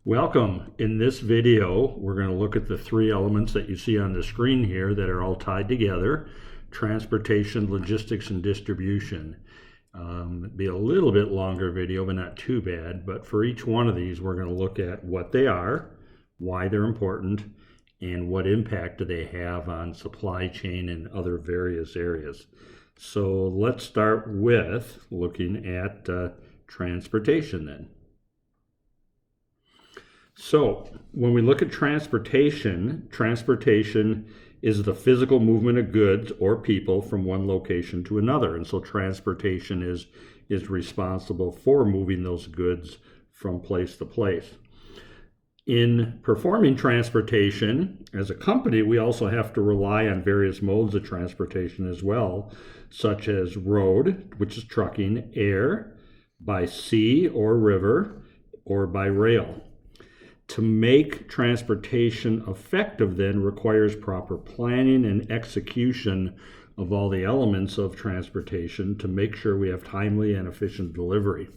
Welcome. In this video, we're going to look at the three elements that you see on the screen here that are all tied together: transportation, logistics, and distribution. It'd be a little bit longer video, but not too bad. But for each one of these, we're going to look at what they are, why they're important, and what impact do they have on supply chain and other various areas. So let's start with looking at transportation then. So when we look at transportation is the physical movement of goods or people from one location to another. And so transportation is responsible for moving those goods from place to place. In performing transportation, as a company, we also have to rely on various modes of transportation as well, such as road, which is trucking, air, by sea or river, or by rail. To make transportation effective then requires proper planning and execution of all the elements of transportation to make sure we have timely and efficient delivery.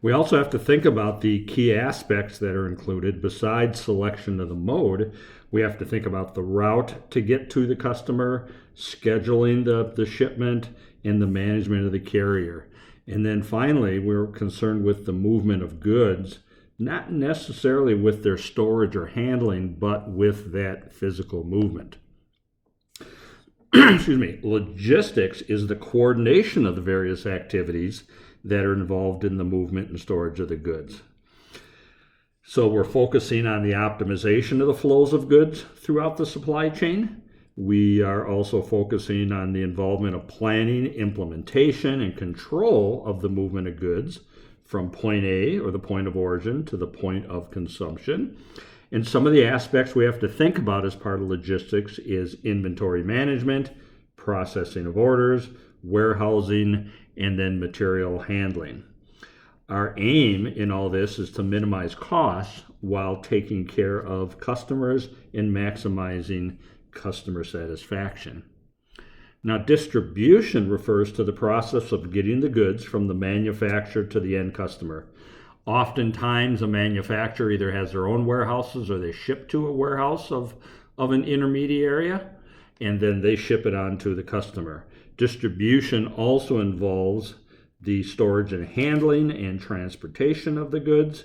We also have to think about the key aspects that are included. Besides selection of the mode, we have to think about the route to get to the customer, scheduling the shipment, and the management of the carrier. And then finally, we're concerned with the movement of goods, not necessarily with their storage or handling, but with that physical movement. Excuse me. Logistics is the coordination of the various activities that are involved in the movement and storage of the goods. So we're focusing on the optimization of the flows of goods throughout the supply chain. We are also focusing on the involvement of planning, implementation, and control of the movement of goods from point A, or the point of origin, to the point of consumption. And some of the aspects we have to think about as part of logistics is inventory management, processing of orders, warehousing, and then material handling. Our aim in all this is to minimize costs while taking care of customers and maximizing customer satisfaction. Now, distribution refers to the process of getting the goods from the manufacturer to the end customer. Oftentimes, a manufacturer either has their own warehouses or they ship to a warehouse of an intermediary, and then they ship it on to the customer. Distribution also involves the storage and handling and transportation of the goods,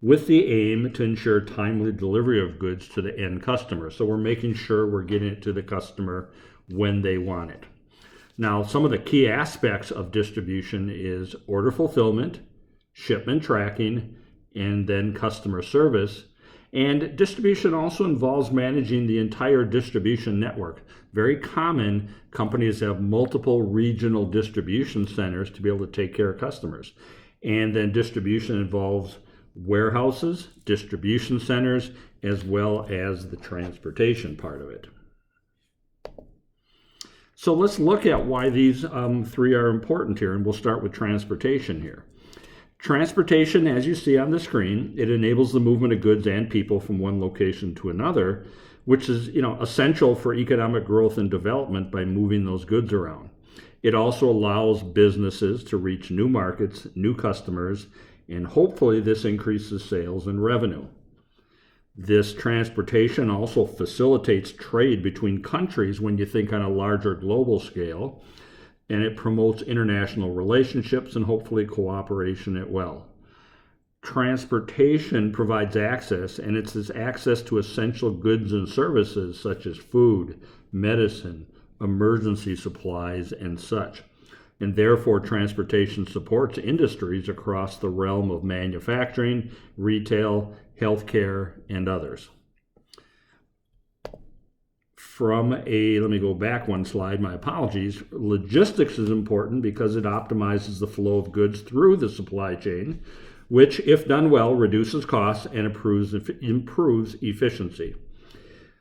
with the aim to ensure timely delivery of goods to the end customer. So we're making sure we're getting it to the customer when they want it. Now, some of the key aspects of distribution is order fulfillment, shipment tracking, and then customer service. And distribution also involves managing the entire distribution network. Very common, companies have multiple regional distribution centers to be able to take care of customers. And then distribution involves warehouses, distribution centers, as well as the transportation part of it. So let's look at why these three are important here, and we'll start with transportation here. Transportation, as you see on the screen, it enables the movement of goods and people from one location to another, which is, essential for economic growth and development by moving those goods around. It also allows businesses to reach new markets, new customers, and hopefully this increases sales and revenue. This transportation also facilitates trade between countries when you think on a larger global scale, and it promotes international relationships and hopefully cooperation as well. Transportation provides access, and it's this access to essential goods and services such as food, medicine, emergency supplies, and such. And therefore, transportation supports industries across the realm of manufacturing, retail, healthcare, and others. Let me go back one slide, my apologies. Logistics is important because it optimizes the flow of goods through the supply chain, which, if done well, reduces costs and improves efficiency.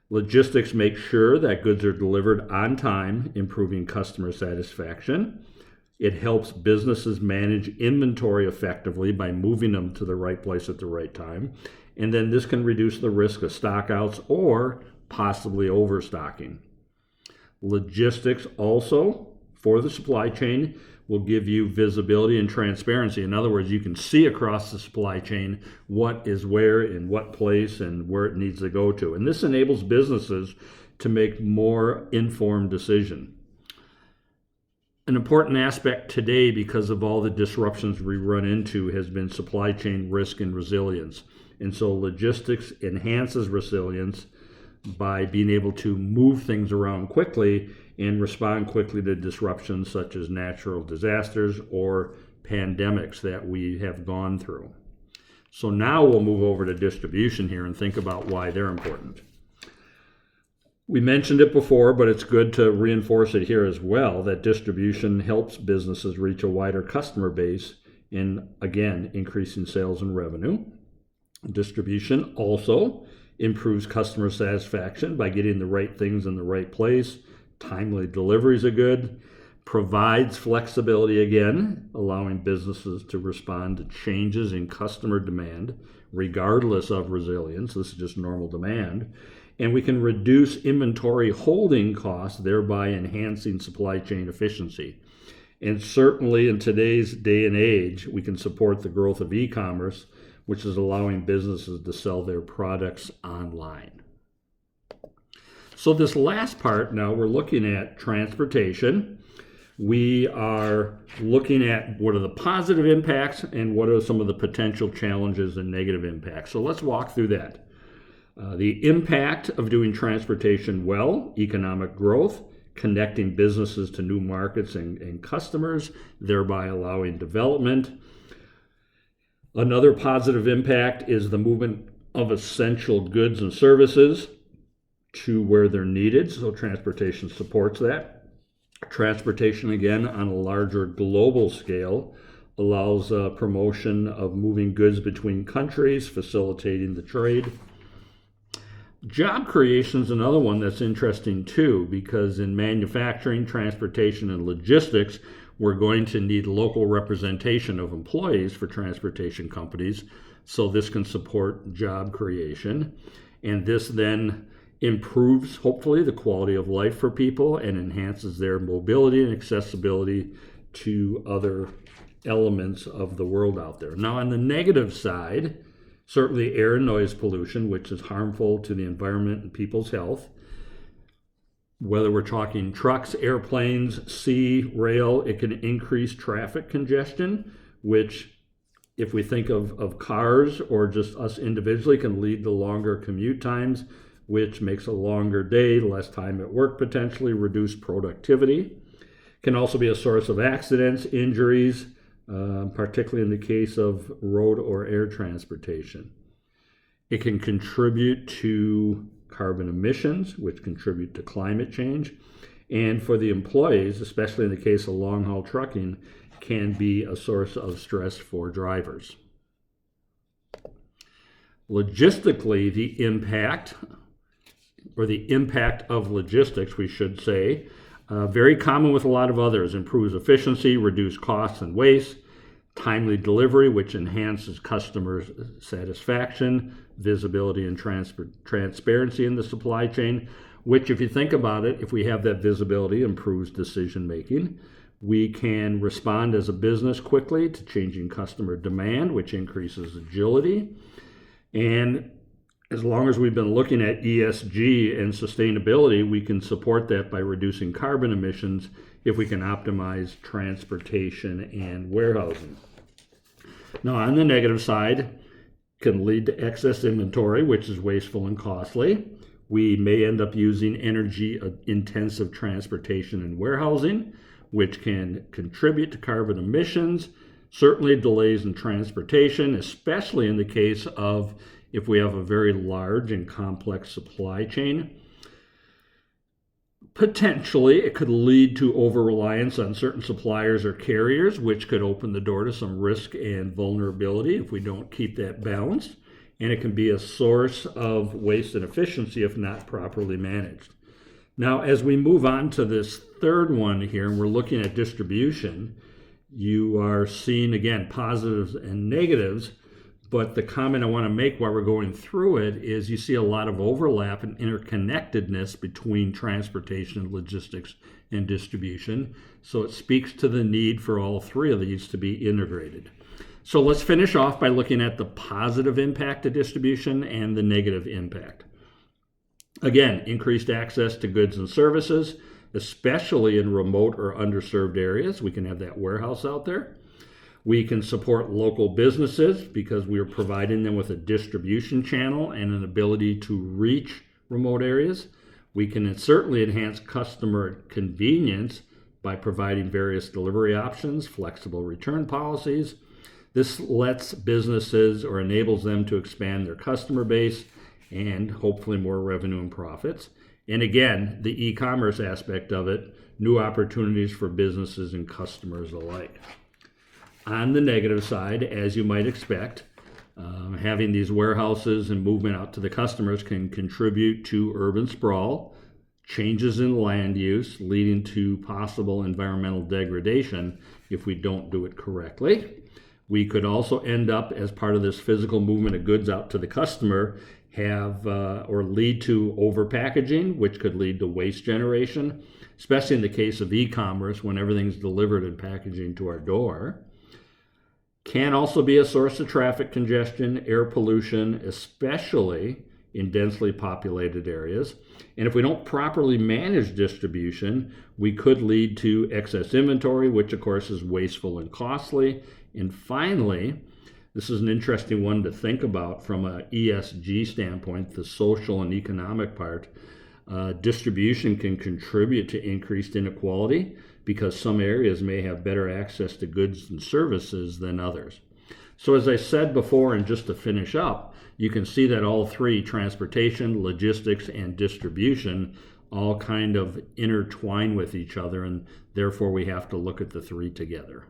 Logistics makes sure that goods are delivered on time, improving customer satisfaction. It helps businesses manage inventory effectively by moving them to the right place at the right time. And then this can reduce the risk of stockouts or possibly overstocking. Logistics also, for the supply chain, will give you visibility and transparency. In other words, you can see across the supply chain what is where, in what place, and where it needs to go to. And this enables businesses to make more informed decisions. An important aspect today, because of all the disruptions we run into, has been supply chain risk and resilience. And so logistics enhances resilience by being able to move things around quickly and respond quickly to disruptions such as natural disasters or pandemics that we have gone through. So now we'll move over to distribution here and think about why they're important. We mentioned it before, but it's good to reinforce it here as well, that distribution helps businesses reach a wider customer base and, again, increasing sales and revenue. Distribution also improves customer satisfaction by getting the right things in the right place. Timely deliveries are good. Provides flexibility again, allowing businesses to respond to changes in customer demand regardless of resilience. This is just normal demand. And we can reduce inventory holding costs, thereby enhancing supply chain efficiency. And certainly in today's day and age, we can support the growth of e-commerce, which is allowing businesses to sell their products online. So this last part, now we're looking at transportation. We are looking at what are the positive impacts and what are some of the potential challenges and negative impacts. So let's walk through that. The impact of doing transportation well, economic growth, connecting businesses to new markets and customers, thereby allowing development. Another positive impact is the movement of essential goods and services to where they're needed, so transportation supports that. Transportation, again, on a larger global scale, allows promotion of moving goods between countries, facilitating the trade. Job creation is another one that's interesting too, because in manufacturing, transportation, and logistics, we're going to need local representation of employees for transportation companies, so this can support job creation. And this then improves, hopefully, the quality of life for people and enhances their mobility and accessibility to other elements of the world out there. Now, on the negative side, certainly air and noise pollution, which is harmful to the environment and people's health. Whether we're talking trucks, airplanes, sea, rail, it can increase traffic congestion, which, if we think of cars or just us individually, can lead to longer commute times, which makes a longer day, less time at work potentially, reduced productivity. Can also be a source of accidents, injuries, particularly in the case of road or air transportation. It can contribute to carbon emissions, which contribute to climate change. And for the employees, especially in the case of long-haul trucking, can be a source of stress for drivers. Logistically, the impact of logistics, we should say, very common with a lot of others, improves efficiency, reduce costs and waste, timely delivery, which enhances customer satisfaction, visibility and transparency in the supply chain, which, if you think about it, if we have that visibility, improves decision making. We can respond as a business quickly to changing customer demand, which increases agility. And as long as we've been looking at ESG and sustainability, we can support that by reducing carbon emissions if we can optimize transportation and warehousing. Now, on the negative side, can lead to excess inventory, which is wasteful and costly. We may end up using energy-intensive transportation and warehousing, which can contribute to carbon emissions, certainly delays in transportation, especially in the case of if we have a very large and complex supply chain. Potentially, it could lead to over-reliance on certain suppliers or carriers, which could open the door to some risk and vulnerability if we don't keep that balanced. And it can be a source of waste and efficiency if not properly managed. Now, as we move on to this third one here, and we're looking at distribution, you are seeing, again, positives and negatives, But the comment I want to make while we're going through it is you see a lot of overlap and interconnectedness between transportation, logistics, and distribution. So it speaks to the need for all three of these to be integrated. So let's finish off by looking at the positive impact of distribution and the negative impact. Again, increased access to goods and services, especially in remote or underserved areas. We can have that warehouse out there. We can support local businesses because we are providing them with a distribution channel and an ability to reach remote areas. We can certainly enhance customer convenience by providing various delivery options, flexible return policies. This lets businesses or enables them to expand their customer base and hopefully more revenue and profits. And again, the e-commerce aspect of it, new opportunities for businesses and customers alike. On the negative side, as you might expect, having these warehouses and movement out to the customers can contribute to urban sprawl, changes in land use, leading to possible environmental degradation if we don't do it correctly. We could also end up, as part of this physical movement of goods out to the customer, have or lead to overpackaging, which could lead to waste generation, especially in the case of e-commerce when everything's delivered in packaging to our door. Can also be a source of traffic congestion, air pollution, especially in densely populated areas. And if we don't properly manage distribution, we could lead to excess inventory, which of course is wasteful and costly. And finally, this is an interesting one to think about from an ESG standpoint, the social and economic part. Distribution can contribute to increased inequality because some areas may have better access to goods and services than others. So as I said before, and just to finish up, you can see that all three, transportation, logistics, and distribution, all kind of intertwine with each other, and therefore we have to look at the three together.